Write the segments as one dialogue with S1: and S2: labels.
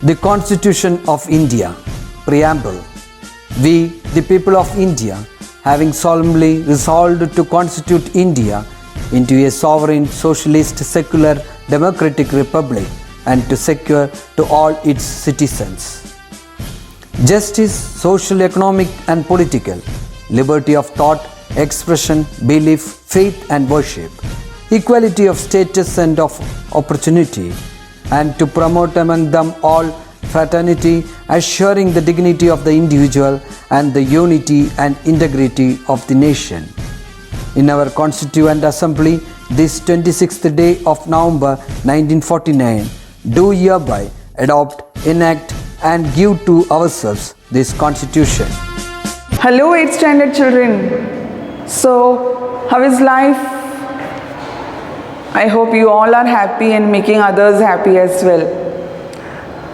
S1: The Constitution of India, Preamble. We, the people of India, having solemnly resolved to constitute India into a sovereign, socialist, secular, democratic republic and to secure to all its citizens justice, social, economic and political, liberty of thought, expression, belief, faith and worship, equality of status and of opportunity, and to promote among them all fraternity, assuring the dignity of the individual and the unity and integrity of the nation. In our Constituent Assembly, this 26th day of November 1949, do hereby adopt, enact and give to ourselves this Constitution.
S2: Hello 8th standard children. So, how is life? I hope you all are happy and making others happy as well.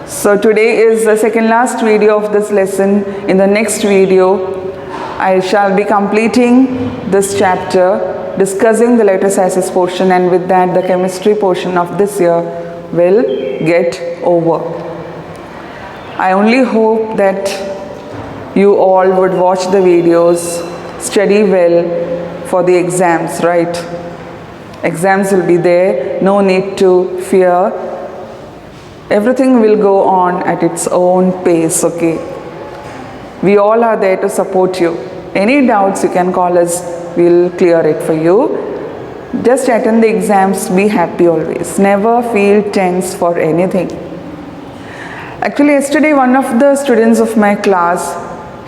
S2: So today is the second last video of this lesson. In the next video, I shall be completing this chapter, discussing the latest sciences portion, and with that the chemistry portion of this year will get over. I only hope that you all would watch the videos, study well for the exams, right? Exams will be there, no need to fear. Everything will go on at its own pace, okay? We all are there to support you. Any doubts you can call us, we'll clear it for you. Just attend the exams, be happy always. Never feel tense for anything. Actually, yesterday one of the students of my class,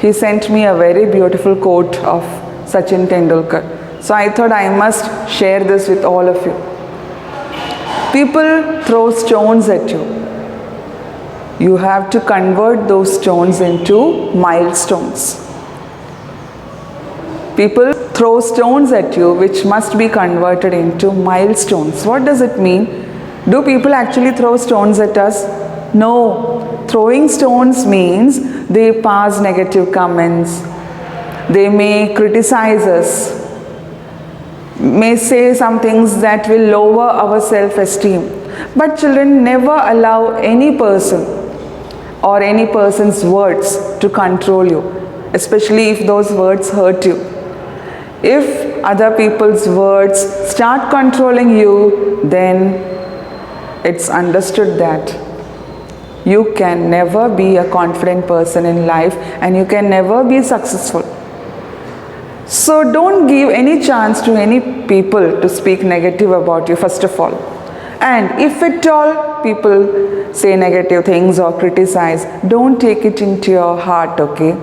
S2: he sent me a very beautiful quote of Sachin Tendulkar. So I thought I must share this with all of you. People throw stones at you. You have to convert those stones into milestones. People throw stones at you which must be converted into milestones. What does it mean? Do people actually throw stones at us? No. Throwing stones means they pass negative comments. They may criticize us, may say some things that will lower our self-esteem. But children, never allow any person or any person's words to control you, especially if those words hurt you. If other people's words start controlling you, then it's understood that you can never be a confident person in life and you can never be successful. So don't give any chance to any people to speak negative about you, first of all. And if at all people say negative things or criticize, don't take it into your heart, okay?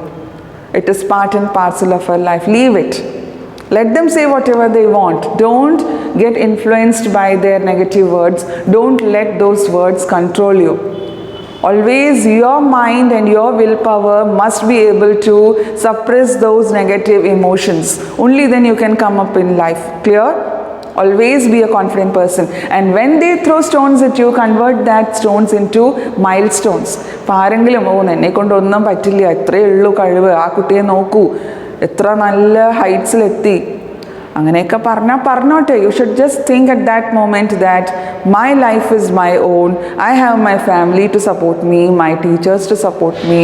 S2: It is part and parcel of our life. Leave it. Let them say whatever they want. Don't get influenced by their negative words. Don't let those words control you. Always your mind and your willpower must be able to suppress those negative emotions. Only then you can come up in life. Clear? Always be a confident person. And when they throw stones at you, convert that stones into milestones. ആരെങ്കിലും എന്നെ കൊണ്ടൊന്നും പറ്റില്ല, എത്രയേ ഉള്ളൂ കഴിവ്, ആ കുട്ടിയെ നോക്കൂ, എത്ര നല്ല ഹൈറ്റ്സിലെത്തി, അങ്ങനെയൊക്കെ പറഞ്ഞോട്ടെ. You should just think at that moment that my life is my own. I have my family to support me, my teachers to support me.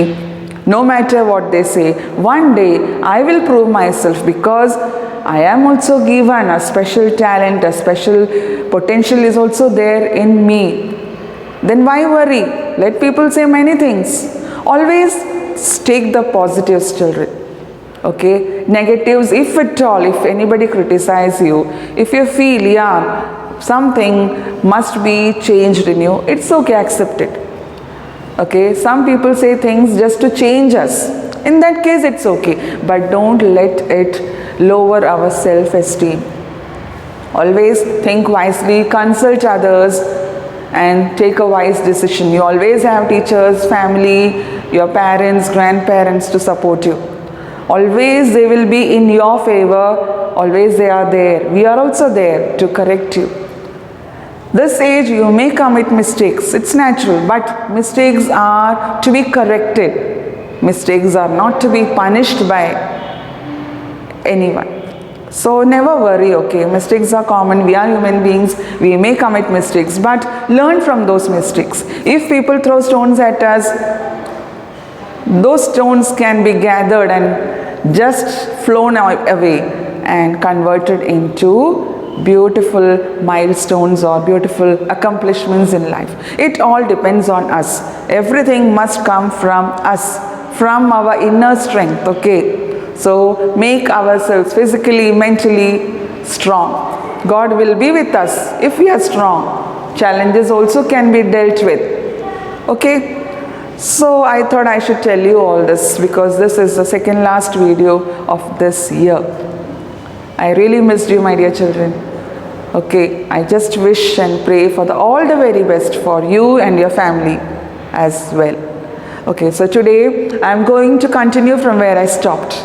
S2: No matter what they say, one day I will prove myself because I am also given a special talent, a special potential is also there in me. Then why worry? Let people say many things. Always take the positives, children. Okay, negatives, if at all, if anybody criticize you, if you feel, something must be changed in you, it's okay, accept it. Okay, some people say things just to change us. In that case, it's okay, but don't let it lower our self-esteem. Always think wisely, consult others, and take a wise decision. You always have teachers, family, your parents, grandparents to support you. Always they will be in your favor. Always they are there. We are also there to correct you. This age you may commit mistakes. It's natural, but mistakes are to be corrected. Mistakes are not to be punished by anyone. So never worry, okay? Mistakes are common. We are human beings. We may commit mistakes, but learn from those mistakes. If people throw stones at us, those stones can be gathered and just flown away and converted into beautiful milestones or beautiful accomplishments in life. It all depends on us. Everything must come from us, from our inner strength, okay? So make ourselves physically, mentally strong. God will be with us if we are strong. Challenges also can be dealt with, okay? So I thought I should tell you all this because this is the second last video of this year. I really missed you, my dear children. Okay, I just wish and pray for all the very best for you and your family as well. Okay, so today I am going to continue from where I stopped.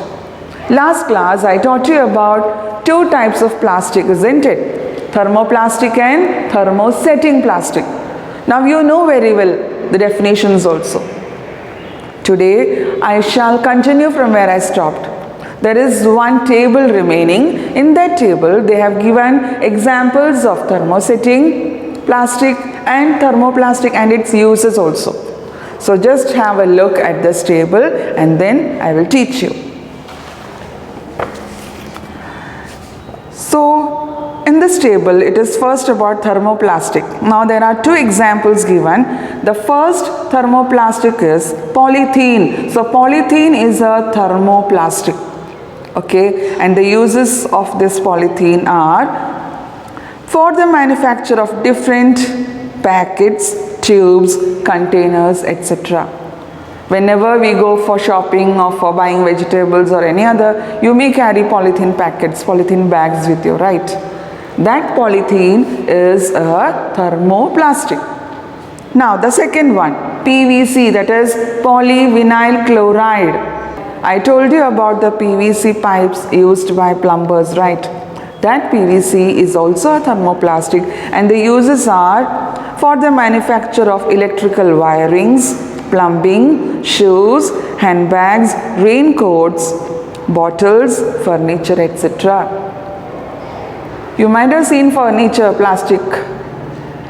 S2: Last class I taught you about two types of plastic, isn't it? Thermoplastic and thermosetting plastic. Now you know very well the definitions also. Today I shall continue from where I stopped. There is one table remaining. In that table they have given examples of thermosetting plastic and thermoplastic and its uses also. So just have a look at this table and then I will teach you. So in this table it is first about thermoplastic. Now there are two examples given. The first thermoplastic is polythene. So polythene is a thermoplastic. Okay, and the uses of this polythene are for the manufacture of different packets, tubes, containers, etc. Whenever we go for shopping or for buying vegetables or any other, you may carry polythene packets, polythene bags with you, right? That polythene is a thermoplastic. Now the second one, PVC, that is polyvinyl chloride. I told you about the PVC pipes used by plumbers, right? That PVC is also a thermoplastic and the uses are for the manufacture of electrical wirings, plumbing, shoes, handbags, raincoats, bottles, furniture, etc. You might have seen furniture, plastic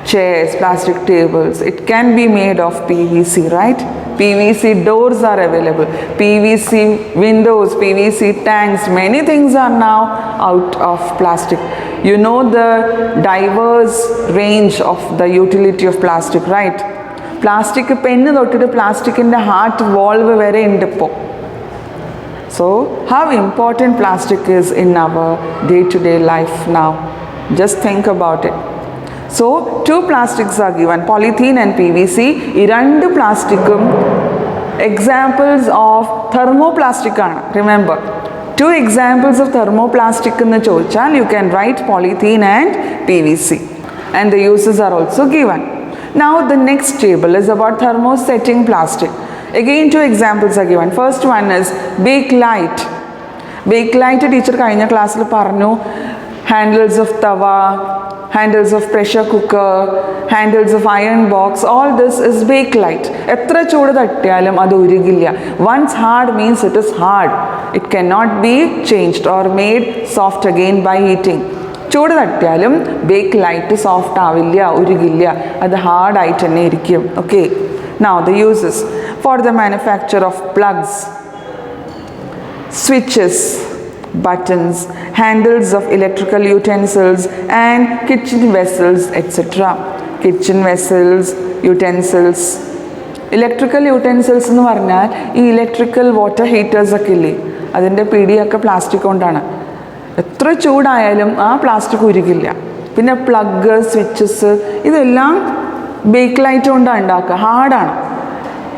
S2: chairs, plastic tables. It can be made of PVC, right? PVC doors are available, PVC windows, PVC tanks, many things are now out of plastic. You know the diverse range of the utility of plastic, right? Plastic pen thottitte plastic in the heart valve vare undu. So how important plastic is in our day-to-day life now. Just think about it. So two plastics are given, polythene and PVC. ഈ രണ്ട് പ്ലാസ്റ്റിക്കും examples of thermoplastic ആണ്. Remember, two examples of thermoplastic എന്ന് ചോദിച്ചാൽ you can write polythene and PVC and the uses are also given. Now the next table is about thermosetting plastic. Again two examples are given. First one is bakelite. Bakelite teacher കഴിഞ്ഞ ക്ലാസ്സിൽ പറഞ്ഞു handles of tawa, handles of pressure cooker, handles of iron box, all this is bakelite. എത്ര ചൂട് തട്ടിയാലും അത് ഉരുകില്ല. Once hard means it is hard. It cannot be changed or made soft again by heating. ചൂട് തട്ടിയാലും bakelite soft ആവില്ല, ഉരുകില്ല. അത് hard ആയിട്ട് തന്നെ ഇരിക്കും. Okay. Now the uses for the manufacture of plugs, switches, buttons, handles of electrical utensils and kitchen vessels, etc. Kitchen vessels, utensils. Electrical utensils എന്ന് പറഞ്ഞാൽ ഈ electrical water heaters ഒക്കെ ഇല്ലേ, അതിൻ്റെ പിടിയൊക്കെ പ്ലാസ്റ്റിക് കൊണ്ടാണ്. എത്ര ചൂടായാലും ആ പ്ലാസ്റ്റിക് ഉരുകില്ല. പിന്നെ പ്ലഗ്, സ്വിച്ചസ് ഇതെല്ലാം ബേക്ക്ലൈറ്റ് കൊണ്ടാണ് ഉണ്ടാക്കുക, ഹാർഡാണ്.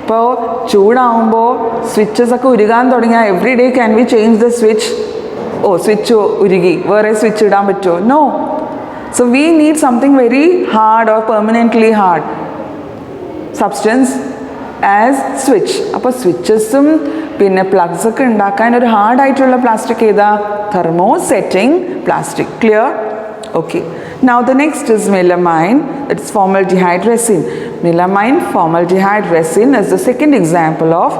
S2: അപ്പോൾ ചൂടാവുമ്പോൾ സ്വിച്ചസ് ഒക്കെ ഉരുകാൻ തുടങ്ങിയാൽ every day can we change the switch? ഓ സ്വിച്ച് ഉരുകി, വേറെ സ്വിച്ച് ഇടാൻ പറ്റുമോ? No. So we need something very hard or permanently hard substance as switch. അപ്പോൾ സ്വിച്ചസും പിന്നെ പ്ലഗ്സ് ഒക്കെ ഉണ്ടാക്കാൻ ഒരു ഹാർഡായിട്ടുള്ള പ്ലാസ്റ്റിക് ഏതാ? thermosetting plastic. Clear? Okay. Now the next is melamine, it's formaldehyde resin. Melamine formaldehyde resin is the second example of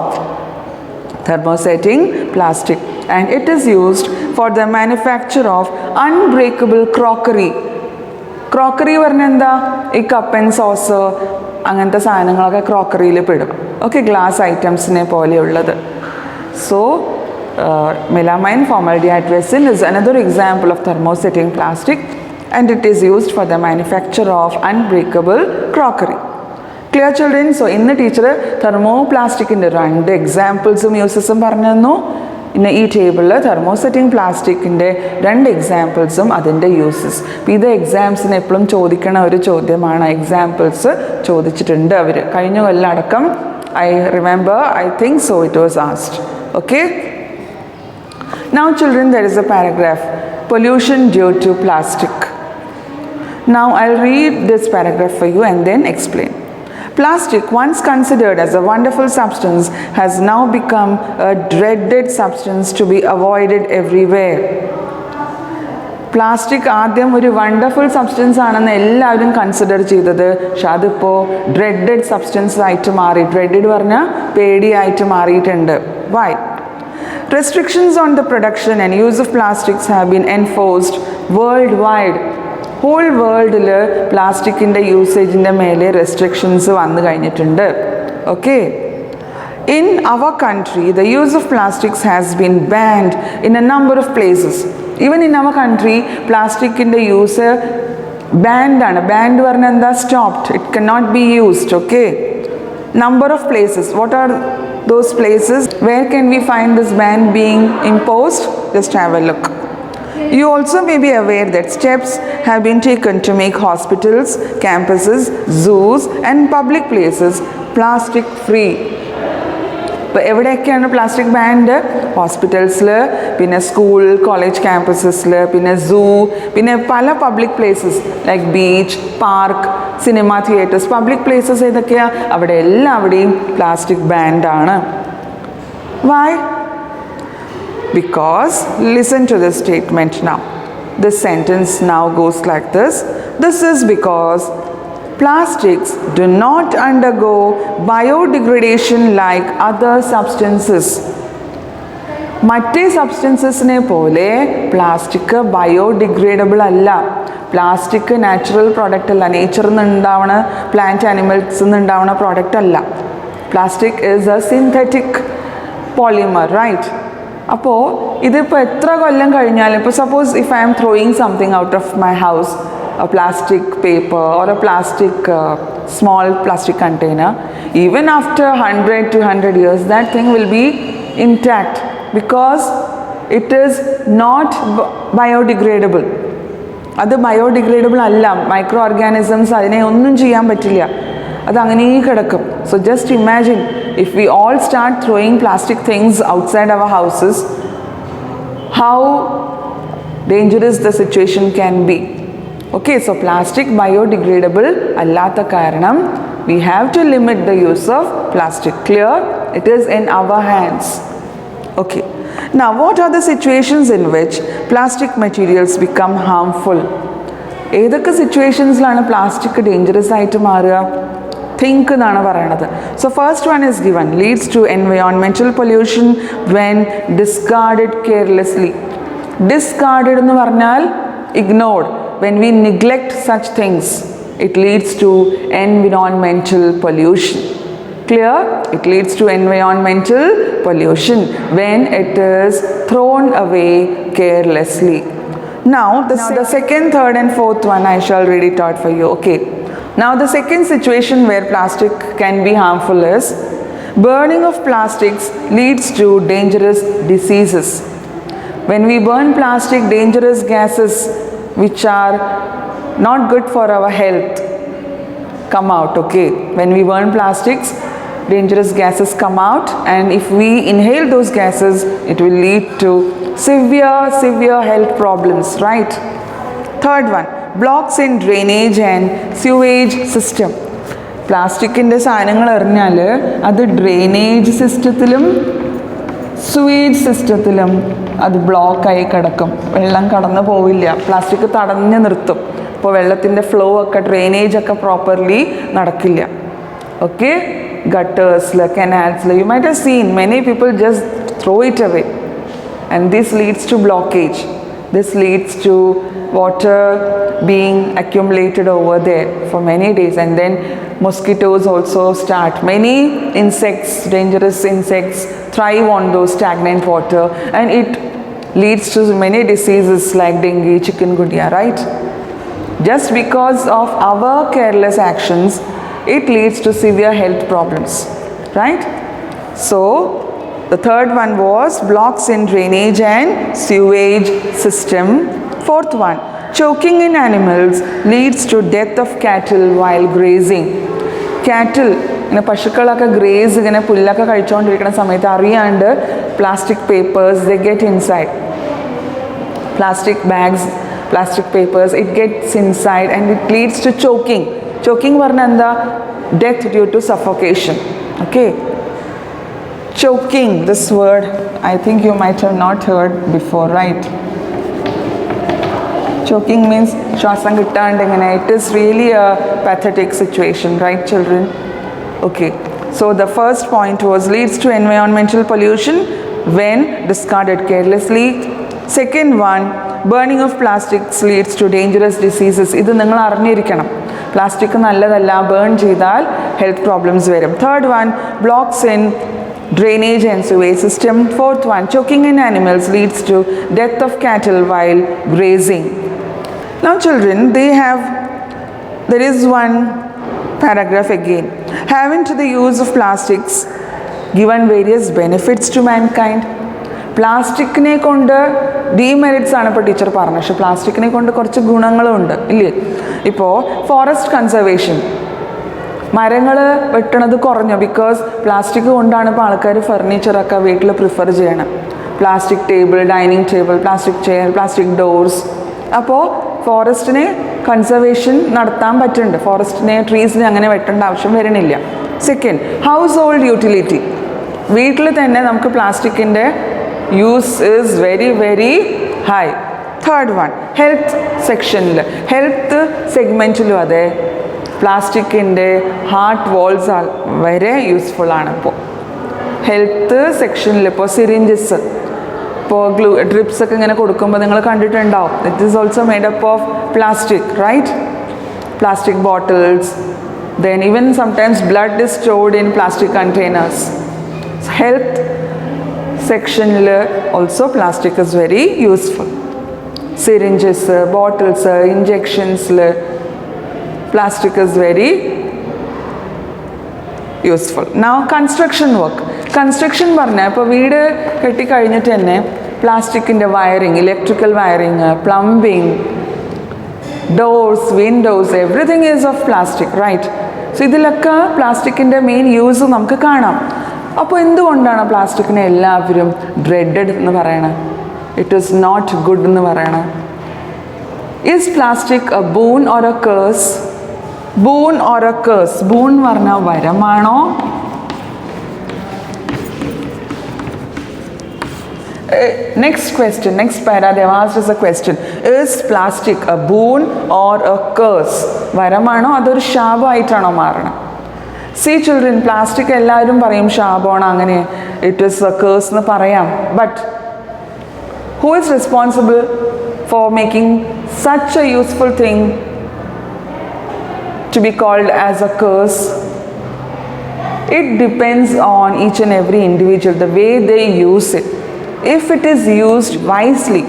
S2: thermosetting plastic and it is used for the manufacture of unbreakable crockery. Crockery പറഞ്ഞാൽ എന്താ? ഈ cup and sauce അങ്ങനത്തെ സാധനങ്ങളൊക്കെ ക്രോക്കറിയിൽ പെടും. Okay, glass ഐറ്റംസിനെ പോലെയുള്ളത്. So melamine formaldehyde resin is another example of thermosetting plastic, and it is used for the manufacture of unbreakable crockery. Clear children? So ഇന്ന് ടീച്ചർ തെർമോപ്ലാസ്റ്റിക്കിൻ്റെ 2 എക്സാമ്പിൾസും യൂസസും പറഞ്ഞു തന്നു. ഇന്ന് ഈ ടേബിളിൽ തെർമോസെറ്റിംഗ് പ്ലാസ്റ്റിക്കിൻ്റെ 2 എക്സാമ്പിൾസും അതിൻ്റെ യൂസസ്. ഇത് എക്സാംസിന് എപ്പോഴും ചോദിക്കണ ഒരു ചോദ്യമാണ്. എക്സാമ്പിൾസ് ചോദിച്ചിട്ടുണ്ട് അവർ കഴിഞ്ഞ കൊല്ലം അടക്കം. I remember, I think so it was ആസ്ഡ്. Okay, now children, there is a paragraph, pollution due to plastic. Now I'll read this paragraph for you and then explain. Plastic, once considered as a wonderful substance, has now become a dreaded substance to be avoided everywhere. Plastic ആദ്യം ഒരു wonderful substance ആണെന്ന് എല്ലാവരും consider ചെയ്തത്, പക്ഷെ അതിപ്പോൾ dreaded substance ആയിട്ട് മാറി. Dreaded പറഞ്ഞാൽ പേടിയായിട്ട് മാറിയിട്ടുണ്ട്. Y? Restrictions on the production and use of plastics have been enforced worldwide. Whole വേൾഡിൽ പ്ലാസ്റ്റിക്കിൻ്റെ യൂസേജിൻ്റെ മേലെ റെസ്ട്രിക്ഷൻസ് വന്നു കഴിഞ്ഞിട്ടുണ്ട്. Okay, in our country the use of plastics has been banned in a number of places. Even in our country പ്ലാസ്റ്റിക്കിൻ്റെ use band ആണ്. Band പറഞ്ഞാൽ എന്താ? Stopped. It cannot be used. Okay, number of places. What are those places? Where can we find this ban being imposed? Just have a look. You also may be aware that steps have been taken to make hospitals, campuses, zoos and public places plastic free. ഇപ്പോൾ എവിടെയൊക്കെയാണ് plastic band? ഹോസ്പിറ്റൽസിൽ, പിന്നെ school college ക്യാമ്പസസിൽ, പിന്നെ zoo, പിന്നെ പല public places like beach, park, cinema theatres. Public places ഏതൊക്കെയാണ്? അവിടെ എല്ലാവിടെയും plastic ബാൻഡാണ്. Why? Because, listen to this statement now. This sentence now goes like this. This is because plastics do not undergo biodegradation like other substances. മറ്റേ സബ്സ്റ്റൻസസിനെ പോലെ plastic biodegradable അല്ല. Plastic natural product അല്ല. നേച്ചറിൽ നിന്ന് ഉണ്ടാവണ, പ്ലാന്റ് ആനിമൽസിൽ നിന്ന് ഉണ്ടാവണ പ്രോഡക്റ്റ് അല്ല. Plastic is a synthetic polymer, right? അപ്പോൾ ഇതിപ്പോൾ എത്ര കൊല്ലം കഴിഞ്ഞാലും, ഇപ്പോൾ suppose if I am throwing something out of my house, a plastic paper or a plastic small plastic container, even after 100 to 100 years that thing will be intact because it is not biodegradable. അത് biodegradable അല്ല. Microorganisms അതിനെ ഒന്നും ചെയ്യാൻ പറ്റില്ല, അത് അങ്ങനെ കിടക്കും. So just imagine if we all start throwing plastic things outside our houses, how dangerous the situation can be. Okay, so plastic biodegradable allata karanam we have to limit the use of plastic. Clear? It is in our hands. Okay, now what are the situations in which plastic materials become harmful? ഏതൊക്കെ സിറ്റുവേഷൻസിലാണ് plastic dangerous ആയിട്ട് മാറുക? Think എന്നാണ് പറയണത്. So first one is given, leads to environmental pollution when discarded carelessly. Discarded എന്ന് പറഞ്ഞാൽ ignored. When we neglect such things, it leads to environmental pollution. Clear? It leads to environmental pollution when it is thrown away carelessly. Now, the second, third and fourth one I shall read it out for you. Okay. Now, the second situation where plastic can be harmful is burning of plastics leads to dangerous diseases. When we burn plastic, dangerous gases which are not good for our health come out. Okay, when we burn plastics, dangerous gases come out, and if we inhale those gases, it will lead to severe health problems, right? Third one, blocks in drainage and sewage system. പ്ലാസ്റ്റിക്കിൻ്റെ സാധനങ്ങൾ എറിഞ്ഞാൽ അത് drainage സിസ്റ്റത്തിലും sewage സിസ്റ്റത്തിലും അത് ബ്ലോക്കായി കിടക്കും. വെള്ളം കടന്നു പോവില്ല, പ്ലാസ്റ്റിക് തടഞ്ഞു നിർത്തും. അപ്പോൾ വെള്ളത്തിൻ്റെ ഫ്ലോ ഒക്കെ, ഡ്രെയിനേജ് ഒക്കെ പ്രോപ്പർലി നടക്കില്ല. ഓക്കെ, ഗട്ടേഴ്സിൽ, കനാൽസിൽ you might have seen many people just throw it away. and this leads to blockage. This leads to water being accumulated over there for many days, and then mosquitoes also start. Many insects, dangerous insects, thrive on those stagnant water, and it leads to many diseases like dengue, chikungunya, right? Just because of our careless actions, it leads to severe health problems, right? So the third one was blocks in drainage and sewage system. Fourth one, choking in animals leads to death of cattle while grazing. Cattle, ഇങ്ങനെ പശുക്കളൊക്കെ grace ഇങ്ങനെ പുല്ലൊക്കെ കഴിച്ചുകൊണ്ടിരിക്കുന്ന സമയത്ത് അറിയാണ്ട് plastic papers they get inside. Plastic bags, plastic papers, it gets inside and it leads to choking. Choking varna enda death due to suffocation. Okay. Choking, this word I think you might have not heard before, right? Choking means ശ്വാസം കിട്ടാണ്ട് ഇങ്ങനെ. It is really a pathetic situation, right children? Okay. So the first point was leads to environmental pollution when discarded carelessly. Second one, burning of plastics leads to dangerous diseases. ഇത് നിങ്ങൾ അറിഞ്ഞിരിക്കണം. Plastic നല്ലതല്ല, burn ചെയ്താൽ health problems വരും. Third one, blocks in drainage and sewage system. Fourth one, choking in animals leads to death of cattle while grazing. Now children, there is one paragraph again. Having to the use of plastics given various benefits to mankind. പ്ലാസ്റ്റിക്കിനെ കൊണ്ട് demerits ആണ് ഇപ്പോൾ teacher പറഞ്ഞത്, പക്ഷേ പ്ലാസ്റ്റിക്കിനെ കൊണ്ട് കുറച്ച് ഗുണങ്ങളുണ്ട് ഇല്ലേ? ഇപ്പോൾ ഫോറസ്റ്റ് കൺസർവേഷൻ, മരങ്ങൾ വെട്ടണത് കുറഞ്ഞു. ബിക്കോസ് പ്ലാസ്റ്റിക് കൊണ്ടാണ് ഇപ്പോൾ ആൾക്കാർ ഫർണിച്ചറൊക്കെ വീട്ടിൽ പ്രിഫർ ചെയ്യണം. Plastic table, dining table, plastic chair, plastic doors. അപ്പോൾ ഫോറസ്റ്റിനെ കൺസർവേഷൻ നടത്താൻ പറ്റുന്നുണ്ട്. ഫോറസ്റ്റിനെ, ട്രീസിനെ അങ്ങനെ വെട്ടേണ്ട ആവശ്യം വരുന്നില്ല. Second, house hold utility. വീട്ടിൽ തന്നെ നമുക്ക് പ്ലാസ്റ്റിക്കിൻ്റെ use is very very high. Third one, health സെക്ഷനിൽ, ഹെൽത്ത് സെഗ്മെൻറ്റിലും അതെ പ്ലാസ്റ്റിക്കിൻ്റെ ഹാർട്ട് വാൾസ് വരെ യൂസ്ഫുൾ ആണ്. ഇപ്പോൾ ഹെൽത്ത് സെക്ഷനിൽ ഇപ്പോൾ സിറിഞ്ചസ്, ഇപ്പോൾ ഡ്രിപ്സ് ഒക്കെ ഇങ്ങനെ കൊടുക്കുമ്പോൾ നിങ്ങൾ കണ്ടിട്ടുണ്ടാവും. It is also made up of plastic, right? Plastic bottles, then even sometimes blood is stored in plastic containers. Health section also plastic is very useful. Syringes, bottles, injections, plastic is very useful. Now construction work. Construction പറഞ്ഞാൽ ഇപ്പോൾ വീട് കെട്ടിക്കഴിഞ്ഞിട്ട് തന്നെ പ്ലാസ്റ്റിക്കിൻ്റെ wiring, electrical wiring, plumbing, doors, windows, everything is of plastic, right? So ഇതിലൊക്കെ പ്ലാസ്റ്റിക്കിൻ്റെ main use നമുക്ക് കാണാം. അപ്പോൾ എന്തുകൊണ്ടാണ് പ്ലാസ്റ്റിക്കിനെ എല്ലാവരും ഡ്രെഡഡ് എന്ന് പറയണത്? ഇറ്റ് ഈസ് നോട്ട് ഗുഡ് എന്ന് പറയണത്? Is plastic A boon or A curse? Boon or A curse? Boon എന്ന് പറഞ്ഞാൽ വരമാണോ? Next question, next para they have asked us a question. Is plastic a boon or a curse? വരമാണോ അതൊരു ശാപമായിട്ടാണോ മാറണം? See children, plastic എല്ലാവരും പറയും ശാപമാണ്, അങ്ങനെ it is A curse എന്ന് പറയാം. But who is responsible for making such a useful thing to be called as a curse? It depends on each and every individual, the way they use it. If it is used wisely,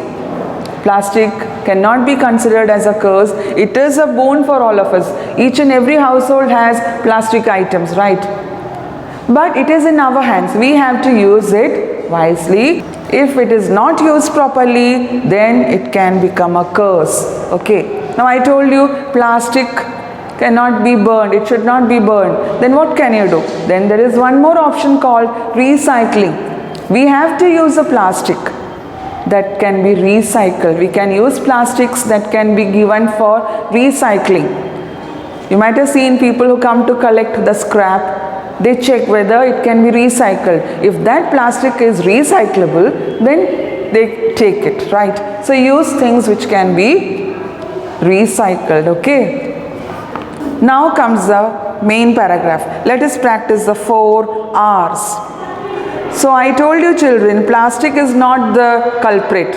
S2: plastic cannot be considered as a curse. It is a boon for all of us. Each and every household has plastic items, right? But it is in our hands. We have to use it wisely. If it is not used properly, then it can become a curse. Okay. Now I told you plastic cannot be burned. It should not be burned. Then what can you do? Then there is one more option called recycling. We have to use a plastic that can be recycled. We can use plastics that can be given for recycling. You might have seen people who come to collect the scrap. They check whether it can be recycled. If that plastic is recyclable, then they take it, right? So use things which can be recycled, okay? Now comes the main paragraph. Let us practice the 4 R's. So I told you children, plastic is not the culprit.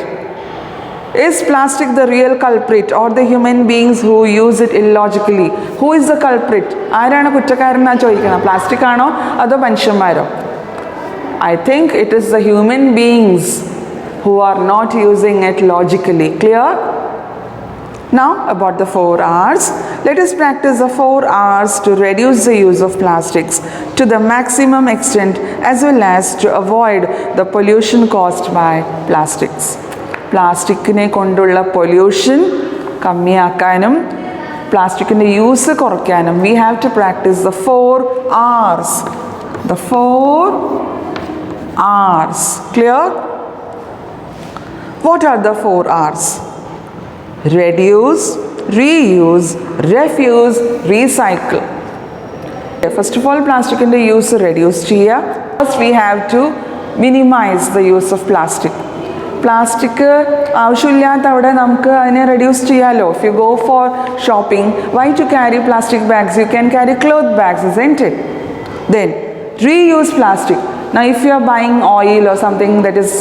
S2: Is plastic the real culprit or the human beings who use it illogically? Who is the culprit? ആരാണ് കുറ്റക്കാരനാ ചോദിക്കണം, plastic ആണോ അതോ മനുഷ്യന്മാരോ? I think it is the human beings who are not using it logically. Clear? Now about the 4 R's. Let us practice the 4 R's to reduce the use of plastics to the maximum extent as well as to avoid the pollution caused by plastics. പ്ലാസ്റ്റിക്കിനെ കൊണ്ടുള്ള pollution കമ്മിയാക്കാനും പ്ലാസ്റ്റിക്കിൻ്റെ use കുറയ്ക്കാനും we have to practice the 4 R's. The 4 R's. Clear? What are the 4 R's? Reduce, reuse, refuse, recycle. First of all, പ്ലാസ്റ്റിക്കിൻ്റെ use reduce ചെയ്യുക. First we have to minimize the use of plastic. Plastic ആവശ്യമില്ലാത്ത അവിടെ നമുക്ക് അതിനെ reduce ചെയ്യാമല്ലോ. If you go for shopping, why to carry plastic bags? You can carry cloth bags, isn't it? Then reuse plastic. Now if you are buying oil or something that is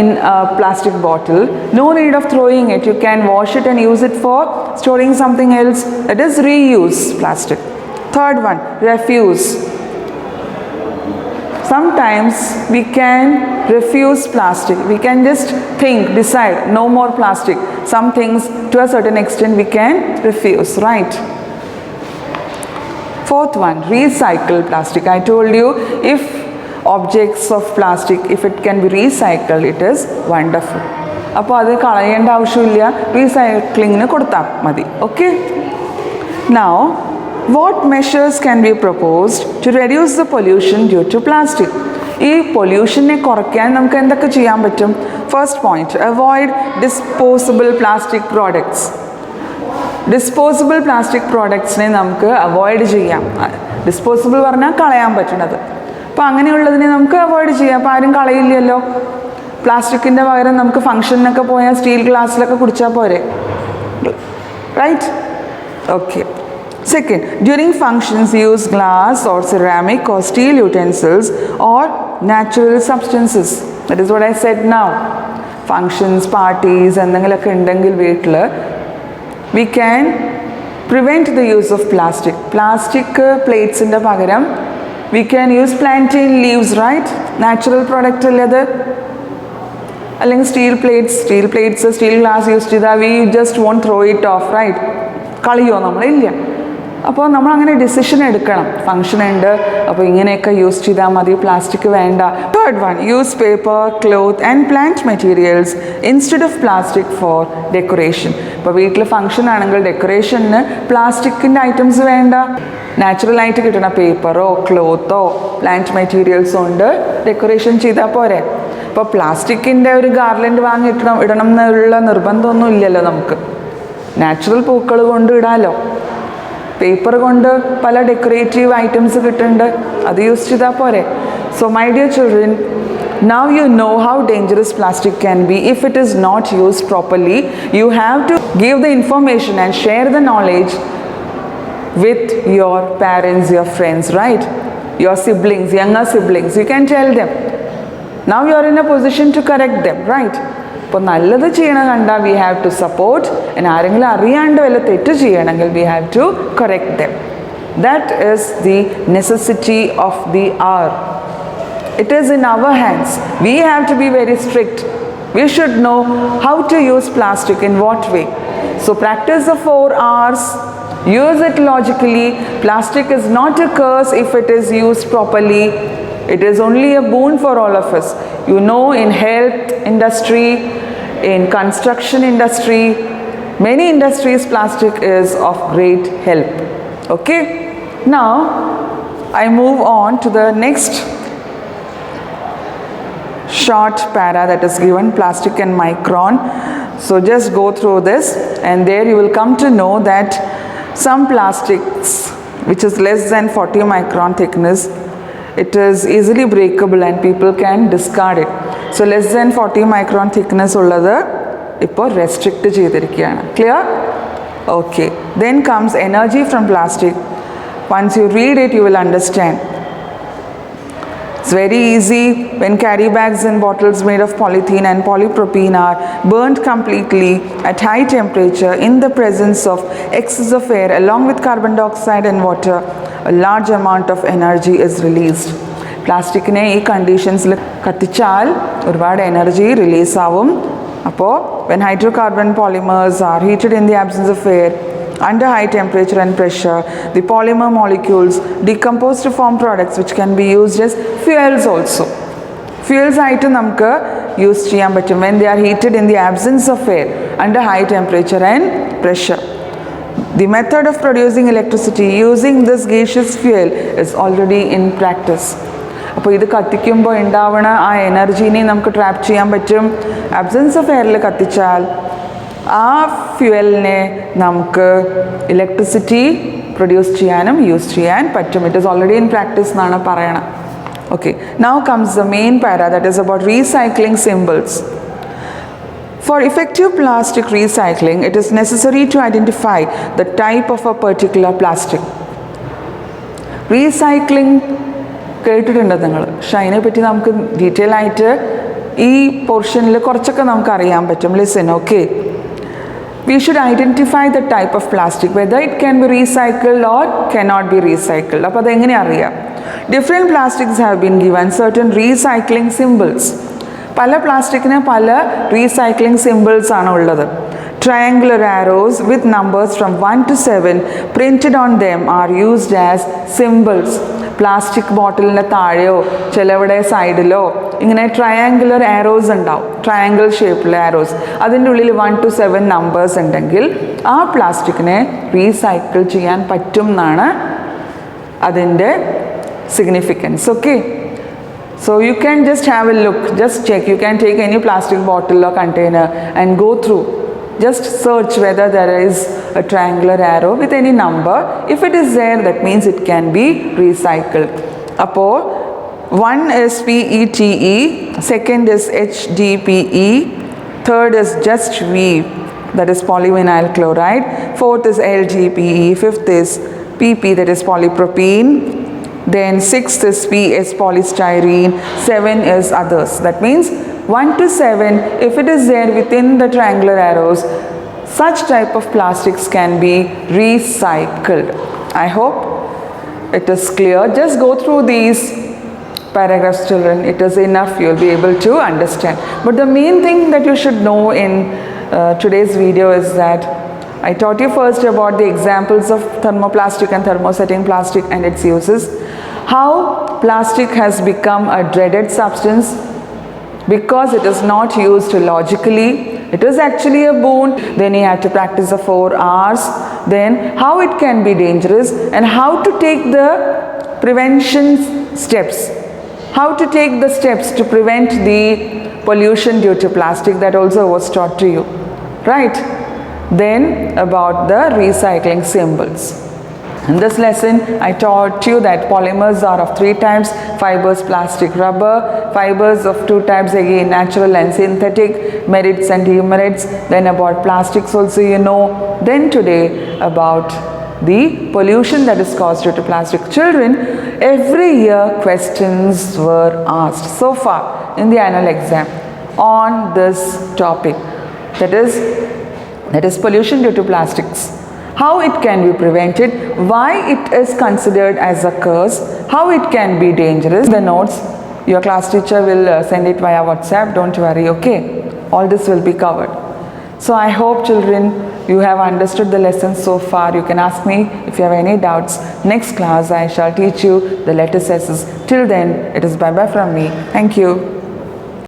S2: in a plastic bottle, no need of throwing it. You can wash it and use it for storing something else. That is reuse plastic. Third one, refuse. Sometimes we can refuse plastic. We can just think, decide, no more plastic. Some things to a certain extent we can refuse, right? Fourth one, recycle plastic. I told you, if objects of plastic, if it can be recycled, it is wonderful. അപ്പോൾ അത് കളയേണ്ട ആവശ്യമില്ല, റീസൈക്ലിങ്ങിന് കൊടുത്താൽ മതി. Okay. Now, what measures can be proposed to reduce the pollution due to plastic? ഈ പൊല്യൂഷനെ കുറയ്ക്കാൻ നമുക്ക് എന്തൊക്കെ ചെയ്യാൻ പറ്റും? First point, avoid disposable plastic products. Disposable plastic പ്രോഡക്ട്സിനെ നമുക്ക് അവോയ്ഡ് ചെയ്യാം. ഡിസ്പോസിബിൾ പറഞ്ഞാൽ കളയാൻ പറ്റുന്നത്. അപ്പോൾ അങ്ങനെയുള്ളതിനെ നമുക്ക് അവോയ്ഡ് ചെയ്യാം. അപ്പോൾ ആരും കളയില്ലല്ലോ. പ്ലാസ്റ്റിക്കിൻ്റെ പകരം നമുക്ക് ഫംഗ്ഷനൊക്കെ പോയാൽ സ്റ്റീൽ ഗ്ലാസ്സിലൊക്കെ കുടിച്ചാൽ പോരെ, right? Okay. Second, during functions use glass or ceramic or steel utensils or natural substances. That is what I said now. Functions, parties, എന്തെങ്കിലുമൊക്കെ ഉണ്ടെങ്കിൽ വീട്ടിൽ we can prevent the use of plastic. Plastic പ്ലേറ്റ്സിൻ്റെ പകരം we can use plantain leaves, right? Natural product അല്ലേ അത്? അല്ലെങ്കിൽ steel plates steel glass use ചെയ്താൽ we just won't throw it off, right? കളിയോ നമ്മളില്ല. അപ്പോൾ നമ്മൾ അങ്ങനെ ഡിസിഷൻ എടുക്കണം. ഫംഗ്ഷൻ ഉണ്ട്, അപ്പോൾ ഇങ്ങനെയൊക്കെ യൂസ് ചെയ്താൽ മതി, പ്ലാസ്റ്റിക് വേണ്ട. Third one, use paper, cloth and plant materials instead of plastic for decoration. ഇപ്പോൾ വീട്ടിൽ ഫംഗ്ഷൻ ആണെങ്കിൽ ഡെക്കറേഷന് പ്ലാസ്റ്റിക്കിൻ്റെ ഐറ്റംസ് വേണ്ട. നാച്ചുറലായിട്ട് കിട്ടുന്ന പേപ്പറോ ക്ലോത്തോ പ്ലാന്റ് മെറ്റീരിയൽസോ കൊണ്ട് ഡെക്കറേഷൻ ചെയ്താൽ പോരെ. ഇപ്പോൾ പ്ലാസ്റ്റിക്കിൻ്റെ ഒരു ഗാർലൻഡ് വാങ്ങി ഇടണം എന്നുള്ള നിർബന്ധമൊന്നും ഇല്ലല്ലോ നമുക്ക്. നാച്ചുറൽ പൂക്കൾ കൊണ്ട് ഇടാമല്ലോ. പേപ്പർ കൊണ്ട് പല ഡെക്കറേറ്റീവ് ഐറ്റംസ് കിട്ടുന്നുണ്ട്, അത് യൂസ് ചെയ്താൽ പോരെ. So my dear children, now you know how dangerous plastic can be if it is not used properly. You have to give the information and share the knowledge with your parents, your friends, right? Your siblings, younger siblings. You can tell them. Now you are in a position to correct them, right? ഇപ്പോൾ നല്ലത് ചെയ്യണം കണ്ടാൽ we have to support, ആരെങ്കിലും അറിയാണ്ട് വല്ല തെറ്റ് ചെയ്യണമെങ്കിൽ we have to correct them. That is the necessity of the hour. It is in our hands. We have to be very strict. We should know how to use plastic, in what way. So practice the 4 R's. Use it logically. Plastic is not a curse if it is used properly. It is only a boon for all of us. You know, in health industry, in construction industry, many industries, plastic is of great help. Okay? Now, I move on to the next short para that is given, plastic and micron. So just go through this and there you will come to know that some plastics which is less than 40 micron thickness, it is easily breakable and people can discard it. So less than 40 micron thickness ഉള്ളത് ഇപ്പോൾ restrict ചെയ്തിരിക്കുകയാണ്. Clear? Okay. Then comes energy from plastic. Once you read it, you will understand. It's very easy when carry bags and bottles made of polythene and polypropylene are burnt completely at high temperature in the presence of excess of air along with carbon dioxide and water, a large amount of energy is released. പ്ലാസ്റ്റിക്കിനെ ഈ കണ്ടീഷൻസിൽ കത്തിച്ചാൽ ഒരുപാട് energy release ആവും. അപ്പോൾ when hydrocarbon polymers are heated in the absence of air under high temperature and pressure, the polymer molecules decompose to form products which can be used as fuels also. Fuels ആയിട്ട് നമുക്ക് use ചെയ്യാൻ പറ്റും when they are heated in the absence of air under high temperature and pressure. The method of producing electricity using this gaseous fuel is already in practice. അപ്പോൾ ഇത് കത്തിക്കുമ്പോൾ ഉണ്ടാവണ ആ എനർജീനെ നമുക്ക് trap ചെയ്യാൻ പറ്റും. ആബ്സെൻസ് ഓഫ് എയറിൽ കത്തിച്ചാൽ ആ ഫ്യൂവലിനെ നമുക്ക് ഇലക്ട്രിസിറ്റി പ്രൊഡ്യൂസ് ചെയ്യാനും യൂസ് ചെയ്യാൻ പറ്റും. It is already in practice എന്നാണ് പറയണത്. Okay, now comes the main para that is about recycling symbols. For effective plastic recycling, it is necessary to identify the type of a particular plastic. Recycling കേട്ടിട്ടുണ്ട് നിങ്ങൾ, പക്ഷെ അതിനെപ്പറ്റി നമുക്ക് detail ആയിട്ട് ഈ പോർഷനിൽ കുറച്ചൊക്കെ നമുക്ക് അറിയാൻ പറ്റും. Listen, okay. We should identify the type of plastic, whether it can be recycled or cannot be recycled. അപ്പോൾ അതെങ്ങനെ അറിയാം? Different plastics have been given certain recycling symbols. പല പ്ലാസ്റ്റിക്കിന് പല റീസൈക്ലിംഗ് സിമ്പിൾസ് ആണ് ഉള്ളത്. Triangular arrows with numbers from 1 to 7 printed on them are used as symbols. Plastic ബോട്ടിലിൻ്റെ താഴെയോ ചിലവിടെ സൈഡിലോ ഇങ്ങനെ ട്രയാങ്കുലർ ആരോസ് ഉണ്ടാവും, ട്രയാങ്കിൾ ഷേപ്പിലെ ആരോസ്. അതിൻ്റെ ഉള്ളിൽ 1 to 7 നമ്പേഴ്സ് ഉണ്ടെങ്കിൽ ആ പ്ലാസ്റ്റിക്കിനെ റീസൈക്കിൾ ചെയ്യാൻ പറ്റും എന്നാണ് അതിൻ്റെ significance. Okay, so you can just have a look, just check. You can take any plastic bottle or container and go through. Just search whether there is a triangular arrow with any number. If it is there, that means it can be recycled. Appo 1 is PETE, second is HDPE, third is just V, that is polyvinyl chloride, fourth is LGPE, fifth is PP, that is polypropylene, then 6th is P is polystyrene, 7 is others. That means 1 to 7, if it is there within the triangular arrows, such type of plastics can be recycled. I hope it is clear. Just go through these paragraphs, children. It is enough. You will be able to understand. But the main thing that you should know in today's video is that I taught you first about the examples of thermoplastic and thermosetting plastic and its uses. How plastic has become a dreaded substance because it is not used logically. It is actually a boon. Then you have to practice the 4 R's. Then how it can be dangerous and how to take the prevention steps. How to take the steps to prevent the pollution due to plastic, that also was taught to you, right? Then about the recycling symbols. In this lesson, I taught you that polymers are of 3 types: fibers, plastic, rubber. Fibers of 2 types, again natural and synthetic, merits and demerits. Then about plastics also you know. Then today about the pollution that is caused due to plastic. Children, every year questions were asked so far in the annual exam on this topic, that is pollution due to plastics. How it can be prevented, why it is considered as a curse, how it can be dangerous. The notes your class teacher will send it via WhatsApp, don't worry, okay? All this will be covered. So I hope, children, you have understood the lesson so far. You can ask me if you have any doubts. Next class I shall teach you the letter S's. Till then, it is bye bye from me. Thank you.